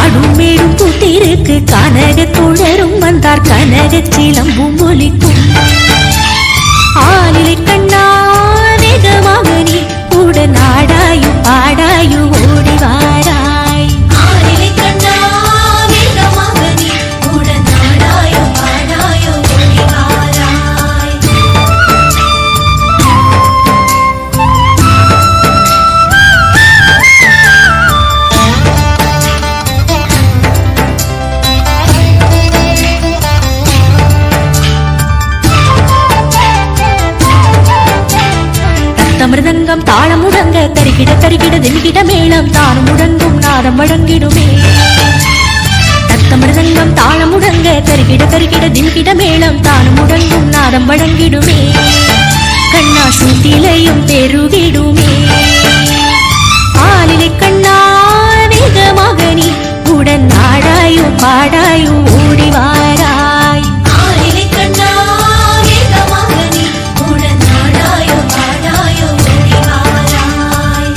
காடும் மேடும் கூட்டிருக்கு கனக குழரும் வந்தார் கனக சிலம்பும் ஒலிக்கும் ஆலிலை கண்ணா வேகமாக நீ கூட நாடாயு பாடாயு ஓடி வாராய் ஆலிலை கண்ணா வேகமாக நீ கூட நாடாயு பாடாயு ஓடி வாராய் மிருதங்கம் தாளம் முழங்க தரிகிட தரிகிட தின்கிட மேளம் தானும் முழங்கும் நாதம் வழங்கிடுமே மிருதங்கம் தாளம் முழங்க தரிகிட தரிகிட தின்கிட மேளம் தானும் முழங்கும் நாதம் வழங்கிடுமே கண்ணா சுத்திலையும் பெருகிடுமே ஆலிலை கண்ணா வேகமாக நீ உடன் நாடாயோ பாடாயோ ஓடி வாராய் ஆலிலை கண்ணா வேகமாக நீ உடன் நாடாயோ பாடாயோ ஓடி வாராய்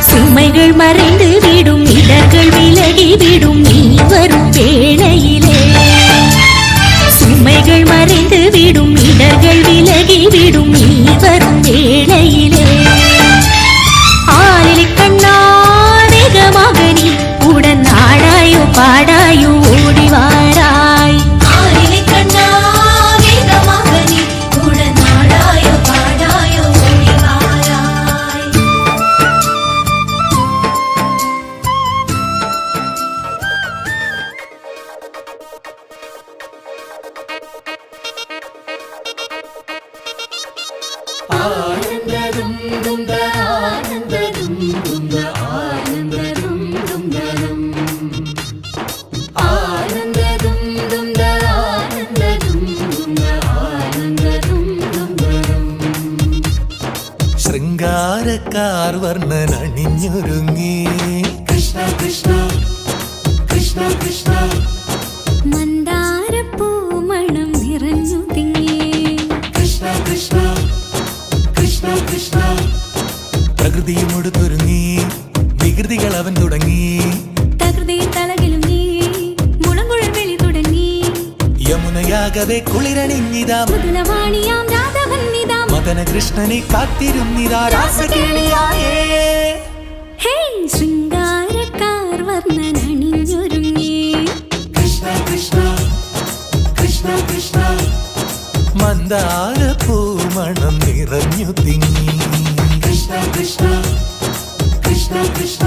சுமைகள் மறைந்து விடும் இடர்கள் விலகி விடும் நீ வரும் வேளையிலே சுமைகள் மறைந்து விடும் இடர்கள் விலகி விடும் நீ வரும் வேளையிலே ஆலிலை கண்ணா வேகமாக நீ உடன் நாடாயோ பாடாயோ ஓடி வாராய் ஆலிலை கண்ணா வேகமாக நீ உடன் நாடாயோ பாடாயோ ஓடி வாராய் ശൃംഗാരക്കാർ വർണ്ണൻ അണിഞ്ഞൊരുങ്ങി കൃഷ്ണ കൃഷ്ണ കൃഷ്ണ കൃഷ്ണ മന്ദാരപ്പൂമണം നിറഞ്ഞു തിങ്ങി കൃഷ്ണ കൃഷ്ണ കൃഷ്ണ കൃഷ്ണ പ്രകൃതിയും ഒടുത്തൊരുങ്ങി വികൃതികൾ അവൻ തുടങ്ങി തകൃതിയിൽ തലകിലും നീ മുളങ്കുഴൽ വിളി തുടങ്ങി യമുനയാകവെ കുളിരണിഞ്ഞിതാ മധുരവാണിയാം രാധവന്നിതാ മദന കൃഷ്ണനെ കാത്തിരുന്നിതാ രാസകേളിയായേ ഹേ ശൃംഗാരക്കാർ വർണ്ണൻ അണിഞ്ഞൊരുങ്ങി കൃഷ്ണ കൃഷ്ണ കൃഷ്ണ കൃഷ്ണ മന്ദാരപ്പൂമണം നിറഞ്ഞു തിങ്ങി കൃഷ്ണ കൃഷ്ണ കൃഷ്ണ കൃഷ്ണ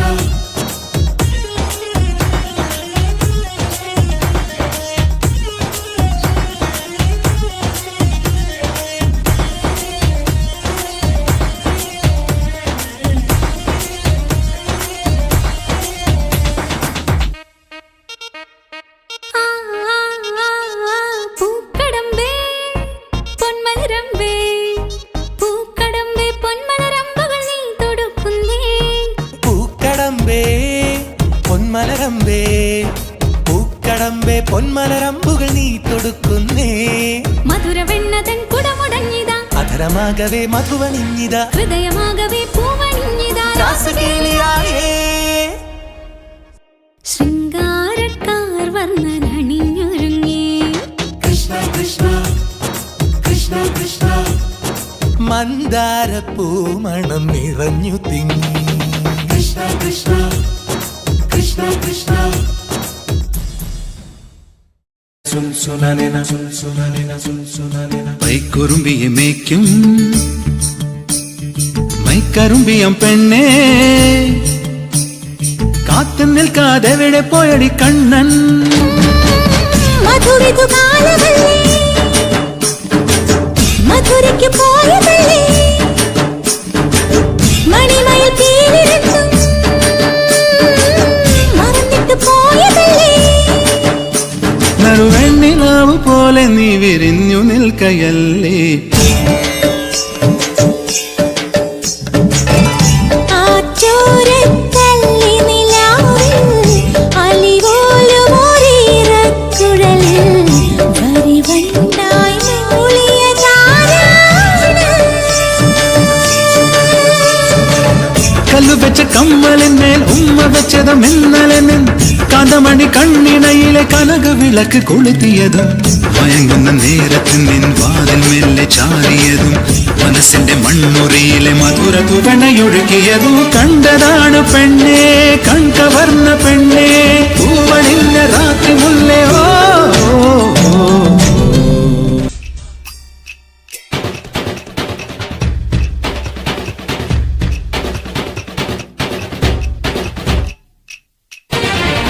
പൂക്കടമ്പേ പൊന്മലരമ്പേ പൂക്കടമ്പേ പൊന്മലരമ്പുകൾ നീ തൊടുക്കുന്നേ പൂക്കടമ്പേ പൊന്മലരമ്പേ പൂക്കടമ്പേ പൊന്മലരമ്പുകൾ നീ തൊടുക്കുന്നേ മധുരവെണ്ണതൻ കുടമുടങ്ങിതാ അധരമാകവേ മധുവണിഞ്ഞിതാ ഹൃദയമാകവേ പൂവണിഞ്ഞിതാ രാസകേളിയായേ ശൃംഗാരക്കാർ വർണ്ണൻ അണിഞ്ഞൊരുങ്ങി കൃഷ്ണ കൃഷ്ണ കൃഷ്ണ കൃഷ്ണ മന്ദാരപ്പൂമണം നിറഞ്ഞു തിങ്ങി കൃഷ്ണ കൃഷ്ണ കൃഷ്ണ കൃഷ്ണ പൈക്കുറുമ്പിയെ മേയ്ക്കും മൈക്കറുമ്പിയം പെണ്ണേ കാത്തു നിൽക്കാതെ എവിടെ പോയടി കണ്ണൻ മധുരിതു കാലമല്ലേ മധുരയ്ക്ക് പോയതല്ലേ മണിമയിൽ തീരിരത്തും മറന്നിട്ട് പോയതല്ലേ നടുവെണ്ണിലാവ് പോലെ നീ വിരിഞ്ഞു നിൽക്കയല്ലേ കല്ലു വെച്ച കമ്മലിന്മേൽ ഉമ്മ വെച്ചതും ഇന്നലെ നിൻ കാന്തമണി കണ്ണിണയിലെ കനക വിളക്ക് കൊളുത്തിയതും മയങ്ങുന്ന നേരത്തിൽ നിൻ വാതിൽ മെല്ലെ ചാരിയതും മനസ്സിന്റെ മണ്ണുറിയിലെ മധുര തുവണയൊഴുകിയതും കണ്ടതാണ് പെണ്ണേ കൺകവർന്ന പെണ്ണേ പൂവണിഞ്ഞ രാത്രി മുല്ലേ ഓ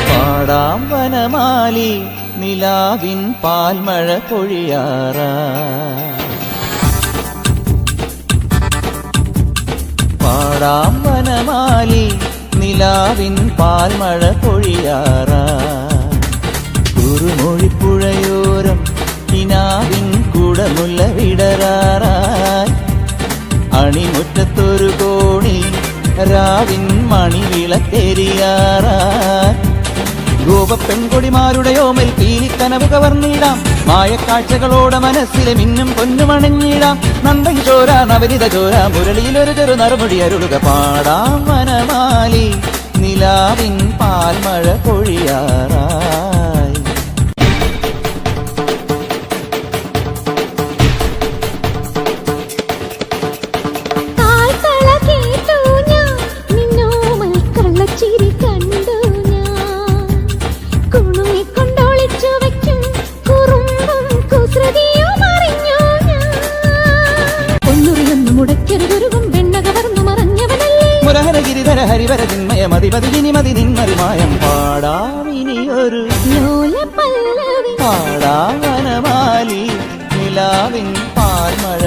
പാടാം വനമാലി നിലാവിൻ പാൽമഴ പൊഴിയാറാ പാടാം വനമാലി നിലാവിൻ പാൽമഴ പൊഴിയാറാ കുറുമൊഴിപ്പുഴയോരം കിനാവിൻ കുടമുല്ല വിടരാറായി അണിമുറ്റത്തൊരു കോണി രാവിൻ മണിവിളക്കെരിയാറായി ഗോപ പെൺകൊടിമാരുടെ ഓമൽ പീലിക്കനവ് കവർന്നിടാം മായക്കാഴ്ചകളോടെ മനസ്സിലെ മിന്നും പൊന്നുമണഞ്ഞിടാം നന്ദൻ ചോര നവനിത ചോര മുരളിയിലൊരു ചെറു നറുമുടി അരുളുക പാടാം വനമാലി നിലാവിൻ പാൽമഴ പൊഴിയാറായി താഴ്ത്തള കേട്ടു ഞാൻ നിന്നോമൽ കള്ളച്ചിരി കണ്ടു ഞാൻ കുണുങ്ങിക്കൊണ്ടൊളിച്ചു വയ്ക്കും കുറുമ്പും കുസൃതിയും അറിഞ്ഞു ഞാൻ ഒന്നുറിയൊന്നു മുടക്കരുതുരുകും വെണ്ണ കവർന്നു മറഞ്ഞവനല്ലേ മുരഹരഗിരിധര ഹരിവര ചിന്മയ മതിപതിനി മതി നിന്മറിമായം പാടാമിനിയൊരു ലോല പല്ലവി പാടാം വനമാലി നിലാവിൻ പാൽമഴ